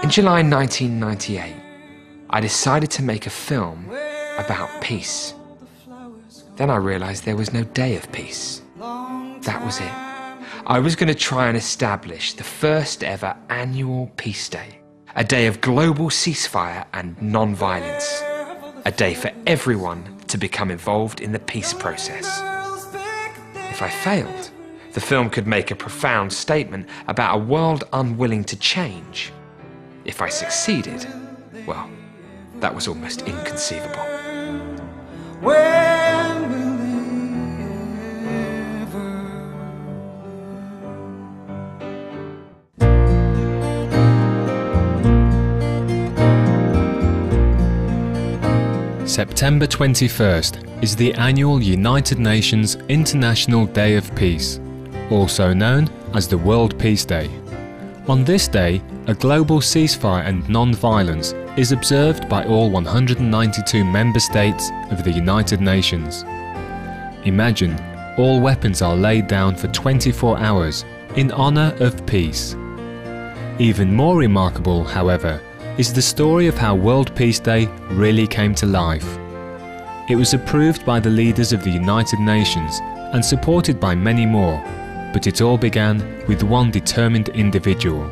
In July 1998, I decided to make a film about peace. Then I realized there was no day of peace. That was it. I was going to try and establish the first ever annual peace day. A day of global ceasefire and non-violence. A day for everyone to become involved in the peace process. If I failed, the film could make a profound statement about a world unwilling to change. If I succeeded, well, that was almost inconceivable. September 21st is the annual United Nations International Day of Peace, also known as the World Peace Day. On this day, a global ceasefire and non-violence is observed by all 192 member states of the United Nations. Imagine, all weapons are laid down for 24 hours in honor of peace. Even more remarkable, however, is the story of how World Peace Day really came to life. It was approved by the leaders of the United Nations and supported by many more, but it all began with one determined individual.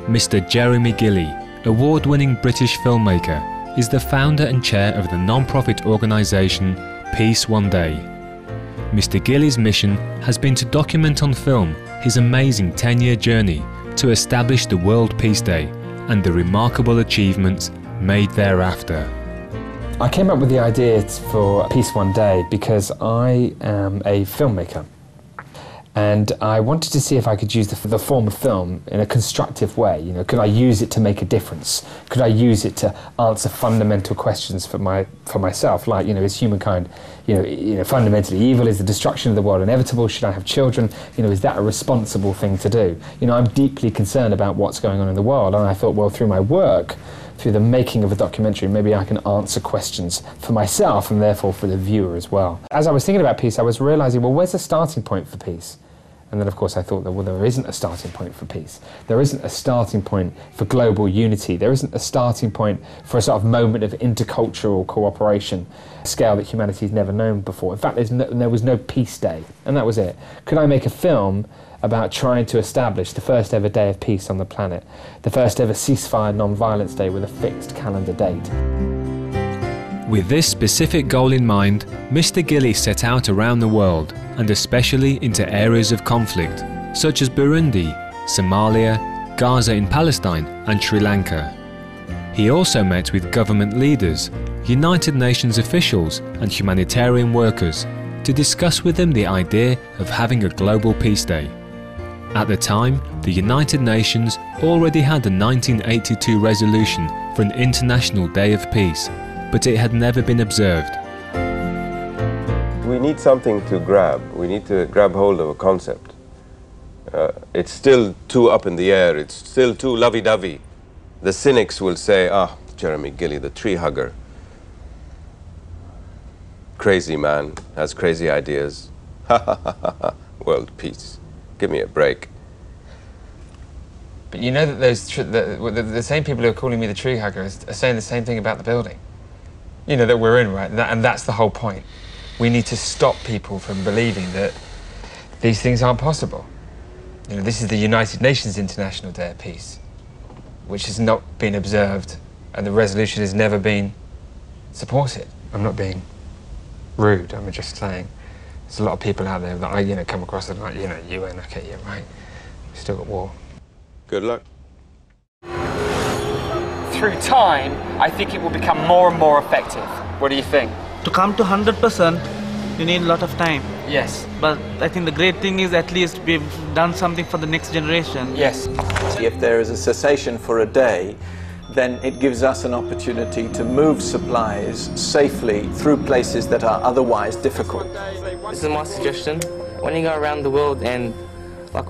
Mr. Jeremy Gilley, award-winning British filmmaker, is the founder and chair of the non-profit organisation Peace One Day. Mr. Gilley's mission has been to document on film his amazing 10-year journey to establish the World Peace Day and the remarkable achievements made thereafter. I came up with the idea for Peace One Day because I am a filmmaker. And I wanted to see if I could use the form of film in a constructive way. You know, could I use it to make a difference? Could I use it to answer fundamental questions for myself, like, is humankind, fundamentally evil? Is the destruction of the world inevitable? Should I have children? Is that a responsible thing to do? I'm deeply concerned about what's going on in the world, and I thought, well, through my work, through the making of a documentary, maybe I can answer questions for myself and therefore for the viewer as well. As I was thinking about peace, I was realizing, well, where's the starting point for peace? And then, of course, I thought that, well, there isn't a starting point for peace. There isn't a starting point for global unity. There isn't a starting point for a sort of moment of intercultural cooperation, a scale that humanity's never known before. In fact, there was no peace day, and that was it. Could I make a film about trying to establish the first ever day of peace on the planet, the first ever ceasefire non-violence day with a fixed calendar date? With this specific goal in mind, Mr. Gilley set out around the world, and especially into areas of conflict, such as Burundi, Somalia, Gaza in Palestine and Sri Lanka. He also met with government leaders, United Nations officials and humanitarian workers to discuss with them the idea of having a global peace day. At the time, the United Nations already had a 1982 resolution for an International Day of Peace, but it had never been observed. We need something to grab. We need to grab hold of a concept. It's still too up in the air. It's still too lovey-dovey. The cynics will say, Jeremy Gilley, the tree hugger. Crazy man, has crazy ideas. Ha ha ha ha ha. World peace. Give me a break. But you know that the same people who are calling me the tree hugger are saying the same thing about the building. That we're in, right? And that's the whole point. We need to stop people from believing that these things aren't possible. This is the United Nations International Day of Peace, which has not been observed, and the resolution has never been supported. I'm not being rude, I'm just saying there's a lot of people out there that I come across that are like, UN, okay, yeah, right. We've still got war. Good luck. Through time, I think it will become more and more effective. What do you think? To come to 100%, you need a lot of time. Yes. But I think the great thing is at least we've done something for the next generation. Yes. If there is a cessation for a day, then it gives us an opportunity to move supplies safely through places that are otherwise difficult. This is my suggestion. When you go around the world and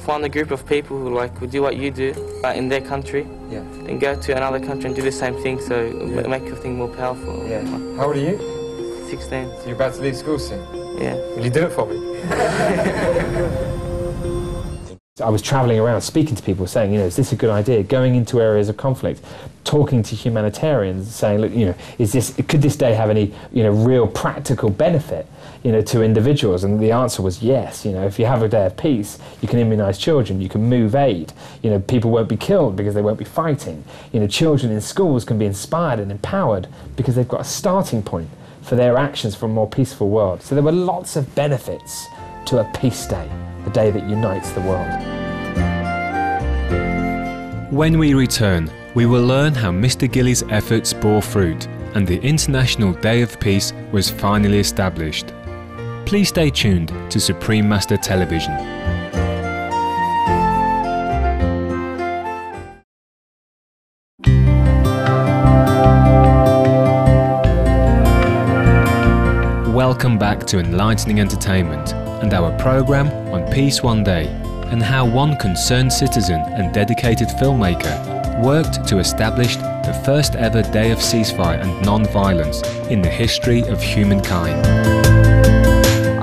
find a group of people who do what you do in their country, yeah, then go to another country and do the same thing, so it'll make your thing more powerful. Yeah. How old are you? 16. So you're about to leave school soon? Yeah. Will you do it for me? I was travelling around speaking to people saying, you know, is this a good idea? Going into areas of conflict, talking to humanitarians, saying, look, you know, could this day have any, you know, real practical benefit, you know, to individuals? And the answer was yes. You know, if you have a day of peace, you can immunise children, you can move aid, you know, people won't be killed because they won't be fighting. You know, children in schools can be inspired and empowered because they've got a starting point for their actions for a more peaceful world. So there were lots of benefits to a peace day, the day that unites the world. When we return, we will learn how Mr. Gilly's efforts bore fruit and the International Day of Peace was finally established. Please stay tuned to Supreme Master Television. Welcome back to Enlightening Entertainment and our programme on Peace One Day, and how one concerned citizen and dedicated filmmaker worked to establish the first ever day of ceasefire and non-violence in the history of humankind.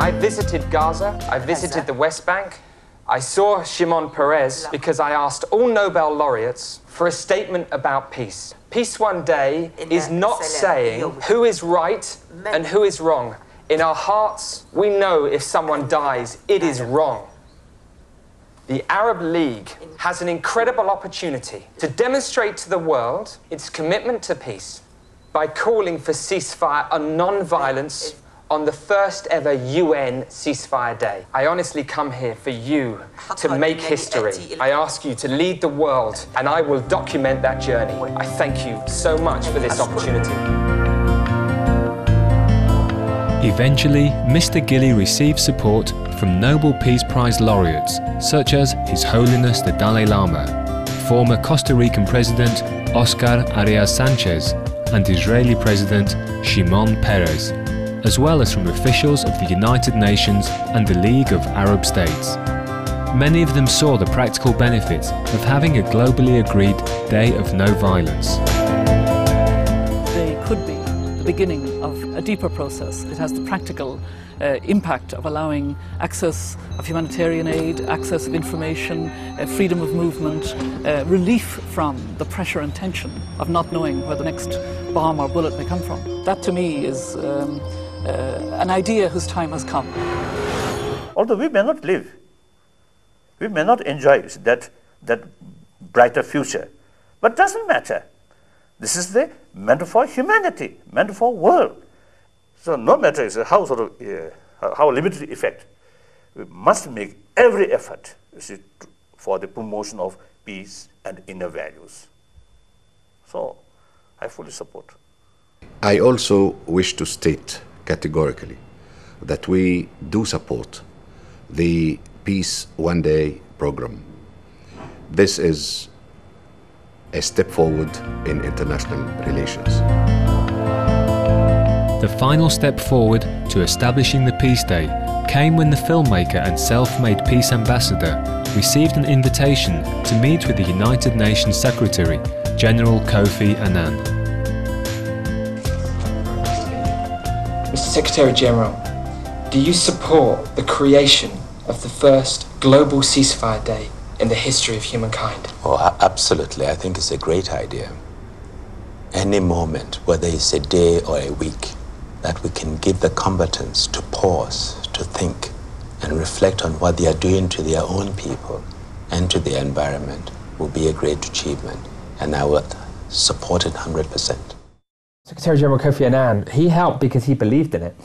I visited Gaza, I visited the West Bank. I saw Shimon Peres because I asked all Nobel laureates for a statement about peace. Peace One Day is not saying who is right and who is wrong. In our hearts, we know if someone dies, it is wrong. The Arab League has an incredible opportunity to demonstrate to the world its commitment to peace by calling for ceasefire and non-violence on the first ever UN ceasefire day. I honestly come here for you to make history. I ask you to lead the world, and I will document that journey. I thank you so much for this opportunity. Eventually, Mr. Gilly received support from Nobel Peace Prize laureates such as His Holiness the Dalai Lama, former Costa Rican President Oscar Arias Sanchez, and Israeli President Shimon Peres, as well as from officials of the United Nations and the League of Arab States. Many of them saw the practical benefits of having a globally agreed Day of No Violence. They could be the beginning of a deeper process. It has the practical impact of allowing access of humanitarian aid, access of information, freedom of movement, relief from the pressure and tension of not knowing where the next bomb or bullet may come from. That to me is an idea whose time has come. Although we may not live, we may not enjoy that brighter future, but doesn't matter. This is the meant for humanity, meant for world. So no matter how how limited effect, we must make every effort for the promotion of peace and inner values. So I fully support. I also wish to state categorically that we do support the Peace One Day program. This is a step forward in international relations. The final step forward to establishing the Peace Day came when the filmmaker and self-made peace ambassador received an invitation to meet with the United Nations Secretary, General Kofi Annan. Mr. Secretary General, do you support the creation of the first global ceasefire day in the history of humankind? Oh, absolutely. I think it's a great idea. Any moment, whether it's a day or a week, that we can give the combatants to pause, to think, and reflect on what they are doing to their own people and to the environment will be a great achievement. And I would support it 100%. Secretary General Kofi Annan, he helped because he believed in it.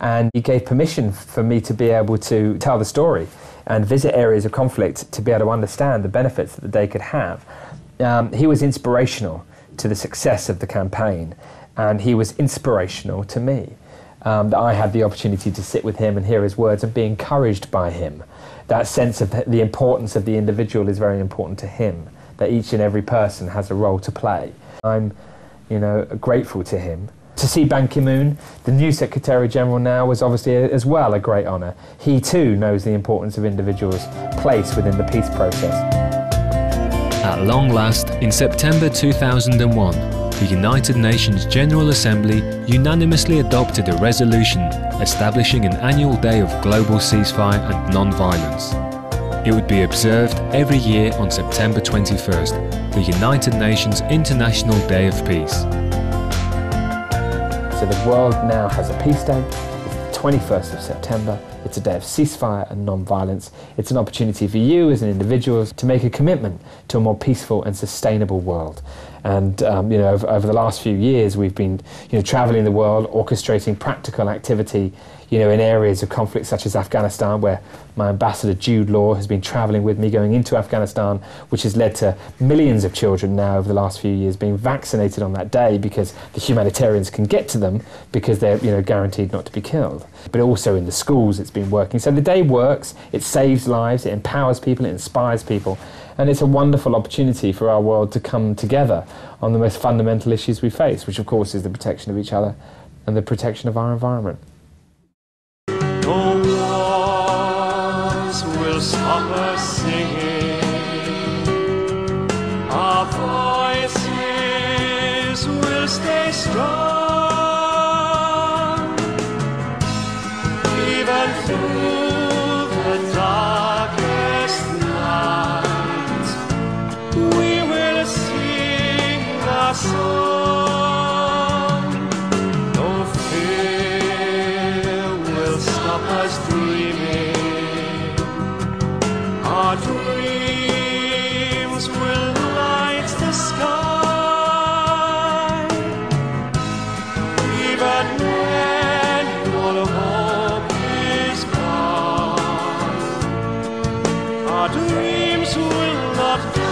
And he gave permission for me to be able to tell the story and visit areas of conflict to be able to understand the benefits that the day could have. He was inspirational to the success of the campaign, and he was inspirational to me. That I had the opportunity to sit with him and hear his words and be encouraged by him. That sense of the importance of the individual is very important to him, that each and every person has a role to play. I'm, grateful to him. To see Ban Ki-moon, the new Secretary General now, was obviously as well a great honour. He too knows the importance of individuals' place within the peace process. At long last, in September 2001, the United Nations General Assembly unanimously adopted a resolution establishing an annual day of global ceasefire and non-violence. it would be observed every year on September 21st, the United Nations International Day of Peace. So the world now has a peace day. It's the 21st of September. It's a day of ceasefire and non-violence. It's an opportunity for you as an individual to make a commitment to a more peaceful and sustainable world. And you know, over the last few years, we've been traveling the world, orchestrating practical activity in areas of conflict such as Afghanistan, where my ambassador Jude Law has been traveling with me, going into Afghanistan, which has led to millions of children now over the last few years being vaccinated on that day, because the humanitarians can get to them because they're guaranteed not to be killed. But also in the schools it's been working. So the day works, it saves lives, it empowers people, it inspires people, and it's a wonderful opportunity for our world to come together on the most fundamental issues we face, which of course is the protection of each other and the protection of our environment. No wars will stop us singing. Our voices will stay strong. Even through the darkest night, we will sing our song. No fear will stop us dreaming. Our dreams will light the sky. Even when all hope is gone, our dreams will not die.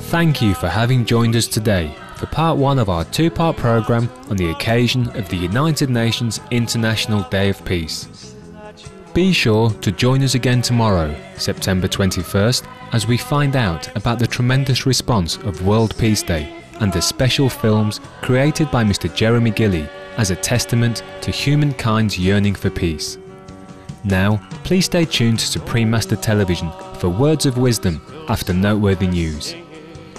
Thank you for having joined us today for part one of our two-part programme on the occasion of the United Nations International Day of Peace. Be sure to join us again tomorrow, September 21st, as we find out about the tremendous response of World Peace Day and the special films created by Mr. Jeremy Gilley as a testament to humankind's yearning for peace. Now, please stay tuned to Supreme Master Television for words of wisdom after noteworthy news.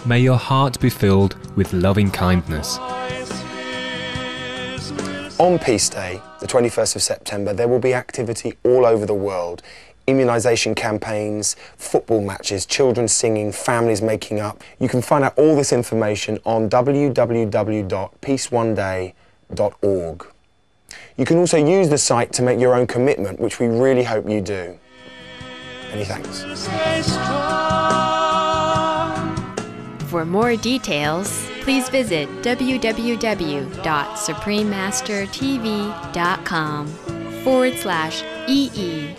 May your heart be filled with loving kindness. On Peace Day, the 21st of September, there will be activity all over the world. Immunisation campaigns, football matches, children singing, families making up. You can find out all this information on www.peaceoneday.org. You can also use the site to make your own commitment, which we really hope you do. Many thanks. For more details, please visit www.suprememastertv.com/EE